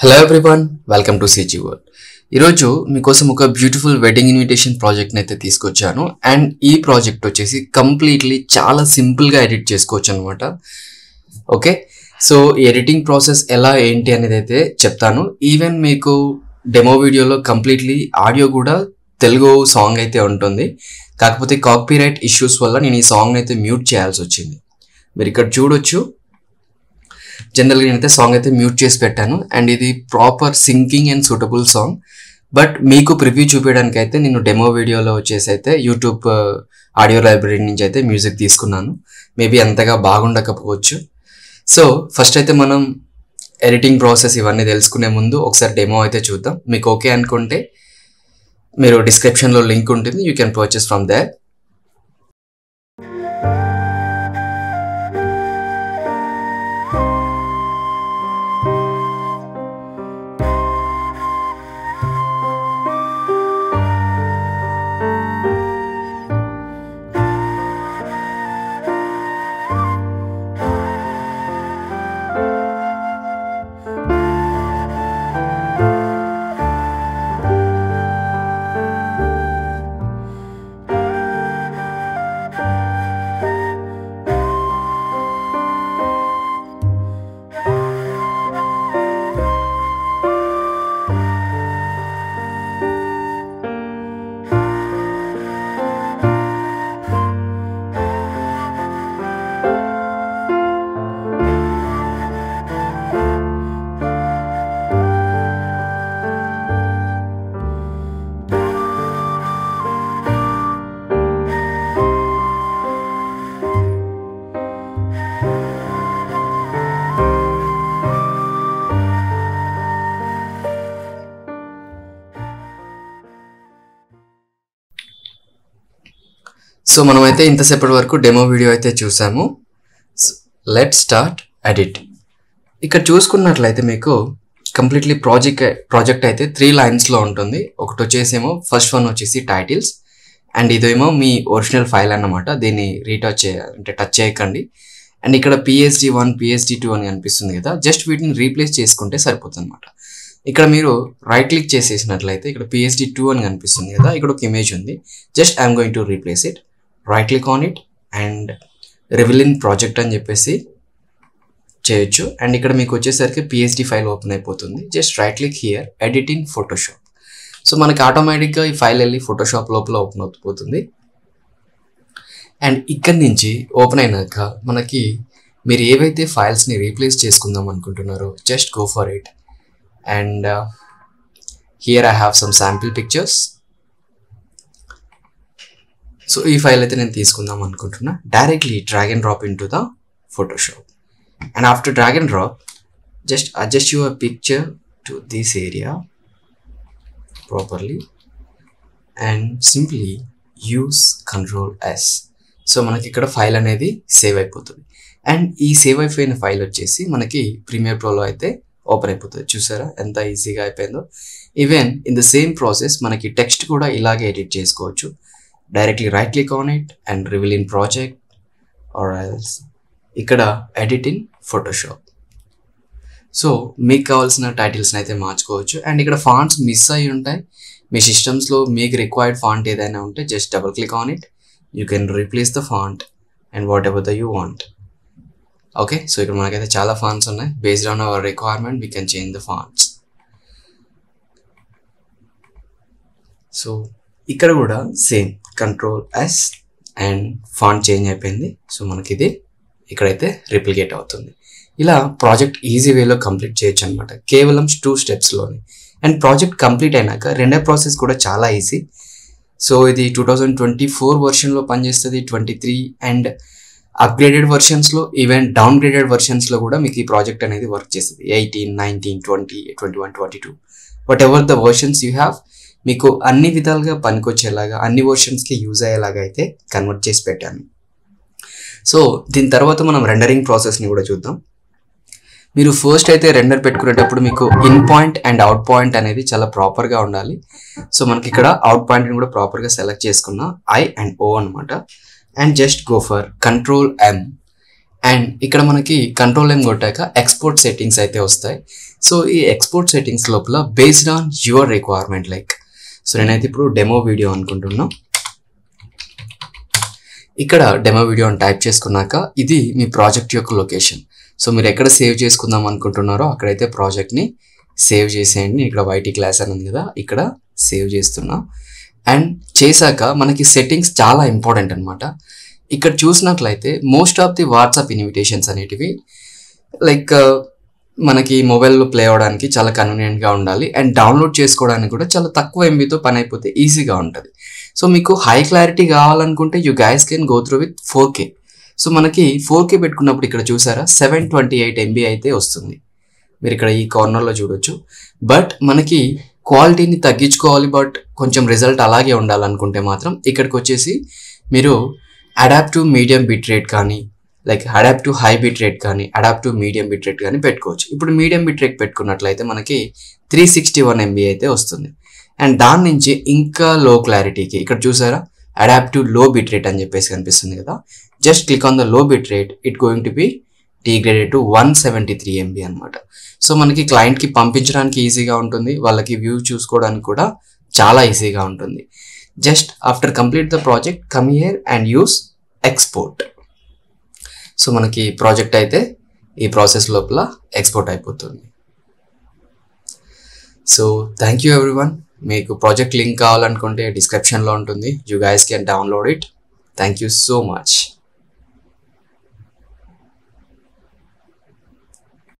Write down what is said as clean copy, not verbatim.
Hello everyone, welcome to సిజీ world. ఈరోజు మీకోసం ఒక బ్యూటిఫుల్ వెడ్డింగ్ ఇన్విటేషన్ ప్రాజెక్ట్ని అయితే తీసుకొచ్చాను. అండ్ ఈ ప్రాజెక్ట్ వచ్చేసి కంప్లీట్లీ చాలా సింపుల్గా ఎడిట్ చేసుకోవచ్చు అనమాట. ఓకే, సో ఈ ఎడిటింగ్ ప్రాసెస్ ఎలా ఏంటి అనేది అయితే చెప్తాను. ఈవెన్ మీకు డెమో వీడియోలో కంప్లీట్లీ ఆడియో కూడా తెలుగు సాంగ్ అయితే ఉంటుంది. కాకపోతే కాపీరైట్ ఇష్యూస్ వల్ల నేను ఈ సాంగ్ అయితే మ్యూట్ చేయాల్సి వచ్చింది. మీరు ఇక్కడ చూడొచ్చు, జనరల్గా నేనైతే సాంగ్ అయితే మ్యూట్ చేసి పెట్టాను. అండ్ ఇది proper sinking and suitable song. But మీకు ప్రివ్యూ చూపించడానికి అయితే నేను డెమో వీడియోలో వచ్చేసి అయితే యూట్యూబ్ ఆడియో లైబ్రరీ నుంచి అయితే మ్యూజిక్ తీసుకున్నాను. మేబీ అంతగా బాగుండకపోవచ్చు. సో ఫస్ట్ అయితే మనం ఎడిటింగ్ ప్రాసెస్ ఇవన్నీ తెలుసుకునే ముందు ఒకసారి డెమో అయితే చూద్దాం. మీకు ఓకే అనుకుంటే మీరు డిస్క్రిప్షన్లో లింక్ ఉంటుంది, you can purchase from there. So మనమైతే ఇంతసేపటి వరకు డెమో వీడియో అయితే చూసాము. Let start edit. ఇక్కడ చూసుకున్నట్లయితే మీకు కంప్లీట్లీ ప్రాజెక్ట్ అయితే 3 లైన్స్లో ఉంటుంది. ఒకటి వచ్చేసేమో ఫస్ట్ వన్ వచ్చేసి టైటిల్స్, అండ్ ఇదేమో మీ ఒరిజినల్ ఫైల్ అన్నమాట. దీన్ని టచ్ చేయకండి. అండ్ ఇక్కడ PSD1 PSD2 అని అనిపిస్తుంది కదా, జస్ట్ వీటిని రీప్లేస్ చేసుకుంటే సరిపోతుంది అనమాట. ఇక్కడ మీరు రైట్ క్లిక్ చేసేసినట్లయితే ఇక్కడ PSD2 అని కనిపిస్తుంది కదా, ఇక్కడ ఒక ఇమేజ్ ఉంది. Just I'm going to replace it. Right click on it and reveal in project అని చెప్పేసి చేయొచ్చు. అండ్ ఇక్కడ మీకు వచ్చేసరికి PSD ఫైల్ ఓపెన్ అయిపోతుంది. Just right click here, edit in Photoshop. So మనకి ఆటోమేటిక్గా ఈ ఫైల్ వెళ్ళి ఫోటోషాప్ లోపల ఓపెన్ అవుతుంది. అండ్ ఇక్కడి నుంచి ఓపెన్ అయినాక మనకి మీరు ఏవైతే ఫైల్స్ని రీప్లేస్ చేసుకుందాం అనుకుంటున్నారో just go for it. And here I have some sample pictures. So ఈ ఫైల్ అయితే నేను తీసుకుందాం అనుకుంటున్నా. Directly drag and drop in to the Photoshop. And after drag and drop, just adjust your picture to this area properly and simply use Ctrl+S. So మనకి ఇక్కడ file అనేది save అయిపోతుంది. And ఈ సేవ్ అయిపోయిన ఫైల్ వచ్చేసి మనకి premier ప్రోలో అయితే open అయిపోతుంది. చూసారా ఎంత ఈజీగా అయిపోయిందో. Even in the same process మనకి టెక్స్ట్ కూడా ఇలాగే ఎడిట్ చేసుకోవచ్చు. Directly right click on it and reveal in project or else ఇక్కడ ఎడిట్ ఇన్ ఫోటోషాప్. సో మీకు కావాల్సిన టైటిల్స్ని అయితే మార్చుకోవచ్చు. అండ్ ఇక్కడ ఫాంట్స్ మిస్ అయ్యి ఉంటాయి. మీ సిస్టమ్స్లో మీకు రిక్వైర్డ్ ఫాంట్ ఏదైనా ఉంటే just double click on it. You can replace the font and what ever the you want. Okay, so ఇక్కడ మనకైతే చాలా ఫాంట్స్ ఉన్నాయి. Based on hour requirement we can change the fonts. So ఇక్కడ కూడా same Ctrl+S and font change అయిపోయింది. So మనకి ఇది ఇక్కడైతే రిప్లికేట్ అవుతుంది. ఇలా ప్రాజెక్ట్ ఈజీ వేలో కంప్లీట్ చేయొచ్చు అనమాట, కేవలం 2 స్టెప్స్లోనే. అండ్ ప్రాజెక్ట్ కంప్లీట్ అయినాక రెండో ప్రాసెస్ కూడా చాలా ఈజీ. సో ఇది 2024 వర్షన్లో పనిచేస్తుంది, 23 అండ్ అప్గ్రేడెడ్ వర్షన్స్లో, ఈవెన్ డౌన్ గ్రేడెడ్ వర్షన్స్లో కూడా మీకు ఈ ప్రాజెక్ట్ అనేది వర్క్ చేస్తుంది. 18, 19, 20, 21, 22 what ever the versions you have, మీకు అన్ని విధాలుగా పనికొచ్చేలాగా అన్ని వర్షన్స్కి యూజ్ అయ్యేలాగా అయితే కన్వర్ట్ చేసి పెట్టాను. సో దీని తర్వాత మనం రెండరింగ్ ప్రాసెస్ని కూడా చూద్దాం. మీరు ఫస్ట్ అయితే రెండర్ పెట్టుకునేటప్పుడు మీకు in point and out point అనేది చాలా ప్రాపర్గా ఉండాలి. సో మనకి ఇక్కడ అవుట్ పాయింట్ని కూడా ప్రాపర్గా సెలెక్ట్ చేసుకున్న I and O అనమాట. And just go for Ctrl+M and ఇక్కడ మనకి కంట్రోల్ M కొట్టాక ఎక్స్పోర్ట్ సెట్టింగ్స్ అయితే వస్తాయి. సో ఈ ఎక్స్పోర్ట్ సెట్టింగ్స్ లోపల based on your requirement like so నేనైతే ఇప్పుడు డెమో వీడియో అనుకుంటున్నా. ఇక్కడ డెమో వీడియో అని టైప్ చేసుకున్నాక ఇది మీ ప్రాజెక్ట్ యొక్క లొకేషన్. సో మీరు ఎక్కడ సేవ్ చేసుకుందాం అనుకుంటున్నారో అక్కడైతే ప్రాజెక్ట్ని సేవ్ చేసేయండి. ఇక్కడ YT క్లాస్ అని ఉంది కదా, ఇక్కడ సేవ్ చేస్తున్నా. అండ్ చేశాక మనకి సెట్టింగ్స్ చాలా ఇంపార్టెంట్ అనమాట. ఇక్కడ చూసినట్లయితే most of the WhatsApp invitations అనేటివి లైక్ మనకి మొబైల్లో ప్లే అవ్వడానికి చాలా కన్వీనియంట్గా ఉండాలి. అండ్ డౌన్లోడ్ చేసుకోవడానికి కూడా చాలా తక్కువ MBతో పని అయిపోతే ఈజీగా ఉంటుంది. సో మీకు హై క్లారిటీ కావాలనుకుంటే you guys can go through with 4K. So మనకి 4K పెట్టుకున్నప్పుడు ఇక్కడ చూసారా 728 MB అయితే వస్తుంది. మీరు ఇక్కడ ఈ కార్నర్లో చూడొచ్చు. బట్ మనకి క్వాలిటీని తగ్గించుకోవాలి బట్ కొంచెం రిజల్ట్ అలాగే ఉండాలనుకుంటే మాత్రం ఇక్కడికి వచ్చేసి మీరు adapt to medium bit rate కానీ like adapt to high bit rate కానీ adapt to medium bit rate కానీ పెట్టుకోవచ్చు. ఇప్పుడు మీడియం బిట్ రేట్ పెట్టుకున్నట్లయితే మనకి 361 MB అయితే వస్తుంది. అండ్ దాని నుంచి ఇంకా లో క్లారిటీకి ఇక్కడ చూసారా adapt to low bit rate అని చెప్పేసి కనిపిస్తుంది కదా, just click on the low bit rate it going to be degraded to 173 MB అనమాట. సో మనకి క్లయింట్కి పంపించడానికి ఈజీగా ఉంటుంది, వాళ్ళకి వ్యూ చూసుకోవడానికి కూడా చాలా ఈజీగా ఉంటుంది. Just after complete the project come here and use export. So మనకి ప్రాజెక్ట్ అయితే ఈ ప్రాసెస్ లోపల ఎక్స్పోర్ట్ అయిపోతుంది. So thank you everyone. మీకు ప్రాజెక్ట్ లింక్ కావాలనుకుంటే డిస్క్రిప్షన్లో ఉంటుంది. You guys can download it. Thank you so much.